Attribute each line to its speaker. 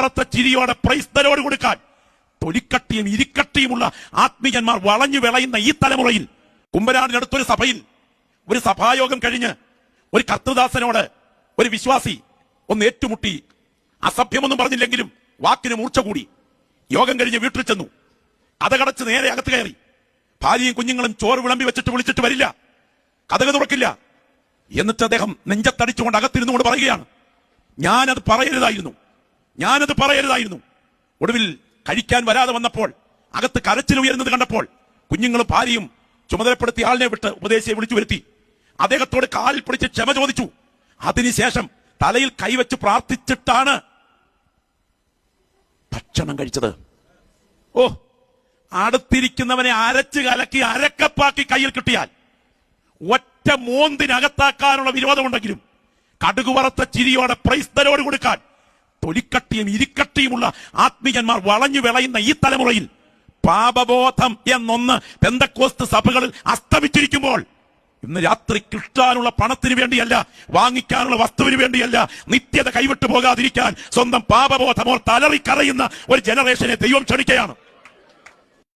Speaker 1: കടുകുവറത്ത ചിരിയോടെ പ്രൈസ്തലോട് കൊടുക്കാൻ തൊലിക്കട്ടിയും ഇരിക്കട്ടിയുമുള്ള ആത്മീയന്മാർ വളഞ്ഞു വിളയുന്ന ഈ തലമുറയിൽ കുമ്പനാടിനടുത്തൊരു സഭയിൽ ഒരു സഭായോഗം കഴിഞ്ഞ് ഒരു കർത്തൃദാസനോട് ഒരു വിശ്വാസി ഒന്ന് ഏറ്റുമുട്ടി. അസഭ്യമൊന്നും പറഞ്ഞില്ലെങ്കിലും വാക്കിന് മൂർച്ച കൂടി. യോഗം കഴിഞ്ഞ് വീട്ടിൽ ചെന്നു. കഥകടച്ച് നേരെ അകത്ത് കയറി. ഭാര്യയും കുഞ്ഞുങ്ങളും ചോറ് വിളമ്പി വെച്ചിട്ട് വിളിച്ചിട്ട് വരില്ല, കഥക തുറക്കില്ല. എന്നിട്ട് അദ്ദേഹം നെഞ്ചത്തടിച്ചുകൊണ്ട് അകത്തിരുന്നുകൊണ്ട് പറയുകയാണ്, ഞാനത് പറയരുതായിരുന്നു. ഒടുവിൽ കഴിക്കാൻ വരാതെ വന്നപ്പോൾ അകത്ത് കരച്ചിൽ ഉയരുന്നത് കണ്ടപ്പോൾ കുഞ്ഞുങ്ങളും ഭാര്യയും ചുമതലപ്പെടുത്തിയ ആളിനെ വിട്ട് ഉപദേശിയെ വിളിച്ചു വരുത്തി. അദ്ദേഹത്തോട് കാലിൽ പിടിച്ച് ക്ഷമ ചോദിച്ചു. അതിനുശേഷം തലയിൽ കൈവച്ച് പ്രാർത്ഥിച്ചിട്ടാണ് ഭക്ഷണം കഴിച്ചത്. ഓ, അടുത്തിരിക്കുന്നവനെ അരച്ച് കലക്കി അരക്കപ്പാക്കി കയ്യിൽ കിട്ടിയാൽ ഒറ്റ മോന്തിനകത്താക്കാനുള്ള വിരോധമുണ്ടെങ്കിലും കടുകുവറത്ത ചിരിയോടെ പ്രൈസ്തലോട് കൊടുക്കാൻ തൊലിക്കട്ടിയും ഇരിക്കട്ടിയുമുള്ള ആത്മീയന്മാർ വളഞ്ഞു വിളയുന്ന ഈ തലമുറയിൽ പാപബോധം എന്നൊന്ന് പെന്തക്കോസ്ത് സഭകളിൽ അസ്തമിച്ചിരിക്കുമ്പോൾ ഇന്ന് രാത്രി കിട്ടാനുള്ള പണത്തിന് വേണ്ടിയല്ല, വാങ്ങിക്കാനുള്ള വസ്തുവിന് വേണ്ടിയല്ല, നിത്യത കൈവിട്ടു പോകാതിരിക്കാൻ സ്വന്തം പാപബോധമോർ തലറിക്കറയുന്ന ഒരു ജനറേഷനെ ദൈവം ക്ഷണിക്കുകയാണ്.